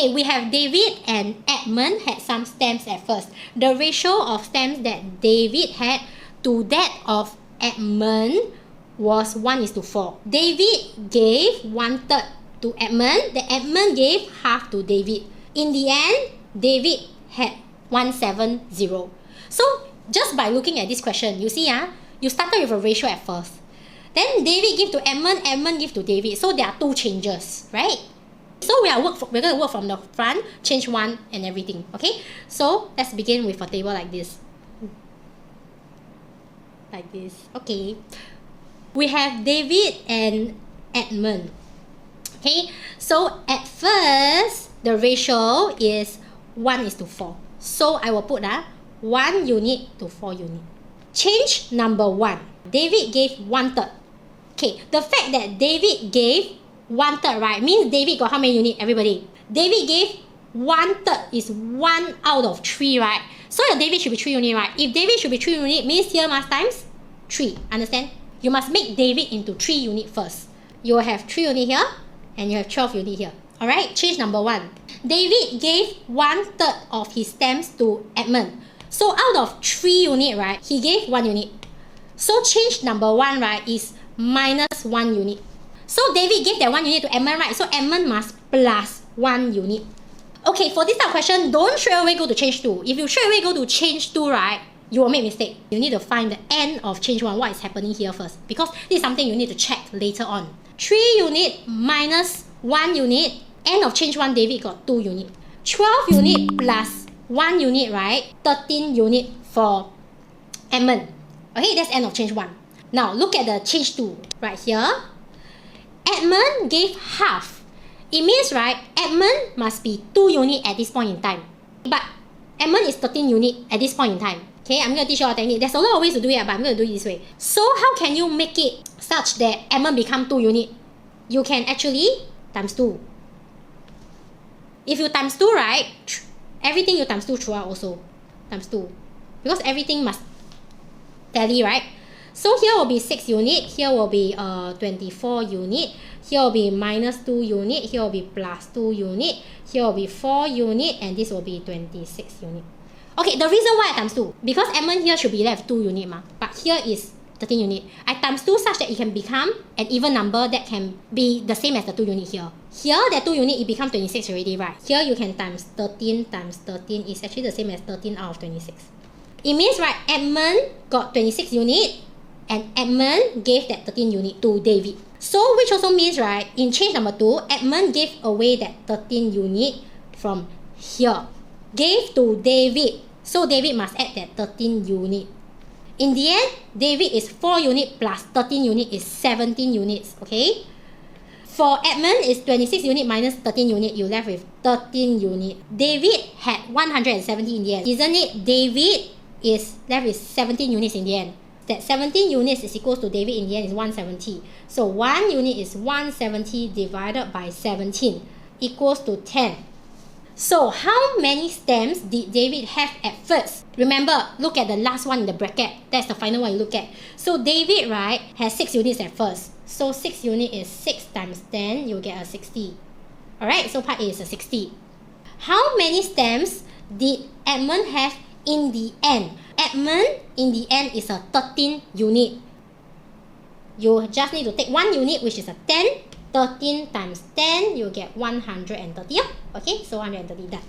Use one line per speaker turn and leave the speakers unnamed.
Okay, we have David and Edmund had some stamps at first. The ratio of stamps that David had to that of Edmund was 1:4. David gave 1/3 to Edmund. The Edmund gave half to David. In the end, David had 170. So just by looking at this question, you see, you started with a ratio at first. Then David give to Edmund, Edmund give to David. So there are two changes, right? So we're going to work from the front, change one and everything, okay? So let's begin with a table like this. Like this, okay. We have David and Edmund. Okay, so at first, the ratio is 1:4. So I will put 1 unit to 4 unit. Change number 1. David gave 1/3. Okay, the fact that David gave 1/3, right, means David got how many units, everybody? David gave 1/3 is 1 out of 3, right? So your David should be 3 units, right? If David should be 3 units, means here must times 3. Understand? You must make David into 3 units first. You will have 3 units here, and you have 12 units here. Alright, change number 1. David gave 1/3 of his stamps to Edmund. So out of 3 units, right, he gave 1 unit. So change number 1, right, is minus 1 unit. So David gave that 1 unit to Edmund, right? So Edmund must plus 1 unit. Okay, for this type of question, don't straight away go to change 2. If you straight away go to change 2, right, you will make mistake. You need to find the end of change 1, what is happening here first. Because this is something you need to check later on. 3 unit minus 1 unit, end of change 1, David got 2 unit. 12 unit plus 1 unit, right? 13 unit for Edmund. Okay, that's end of change 1. Now, look at the change 2. Right here, Edmund gave half. It means, right, Edmund must be 2 unit at this point in time. But Edmund is 13 unit at this point in time. Okay, I'm going to teach you a technique. There's a lot of ways to do it, but I'm going to do it this way. So how can you make it such that Edmund become 2 unit? You can actually times 2. If you times 2, right, everything you times 2 throughout also. Times 2. Because everything must tally, right? So here will be 6 unit, here will be 24 unit, here will be minus 2 unit, here will be plus 2 unit, here will be 4 unit, and this will be 26 unit. Okay, the reason why I times 2, because Edmund here should be left 2 unit, but here is 13 unit. I times 2 such that it can become an even number that can be the same as the 2 unit here. Here, that 2 unit, it becomes 26 already, right? Here you can times 13 times 13 is actually the same as 13 out of 26. It means, right, Edmund got 26 unit, and Edmund gave that 13 unit to David. So, which also means, right, in change number 2, Edmund gave away that 13 unit from here. Gave to David. So, David must add that 13 unit. In the end, David is 4 unit plus 13 unit is 17 units, okay? For Edmund is 26 unit minus 13 unit, you left with 13 unit. David had 170 in the end. Isn't it? David is left with 17 units in the end. That 17 units is equals to David in the end is 170. So 1 unit is 170 divided by 17 equals to 10. So how many stamps did David have at first? Remember, look at the last one in the bracket. That's the final one you look at. So David, right, has 6 units at first. So 6 unit is 6 times 10, you'll get a 60. Alright, so part A is a 60. How many stamps did Edmund have in the end? Edmund in the end is a 13 unit. You just need to take 1 unit, which is a 10. 13 times 10, you get 130. Okay, so 130 done.